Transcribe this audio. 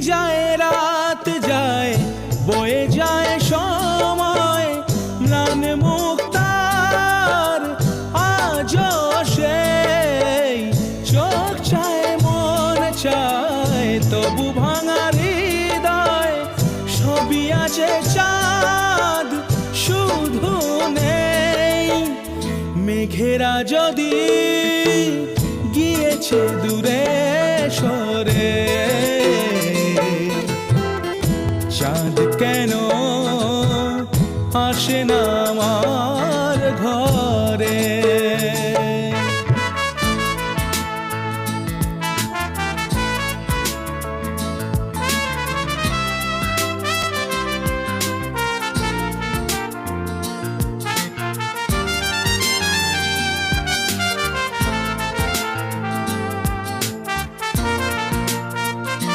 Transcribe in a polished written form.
যায় রাত যায় বয়ে যায় সময় ম্লান মুক্তার আজও সেই চোখ চায় মন চায় তবু ভাঙা হৃদয় সবই আছে চাঁদ শুধু নেই মেঘেরা যদি গিয়েছে দূরে সরে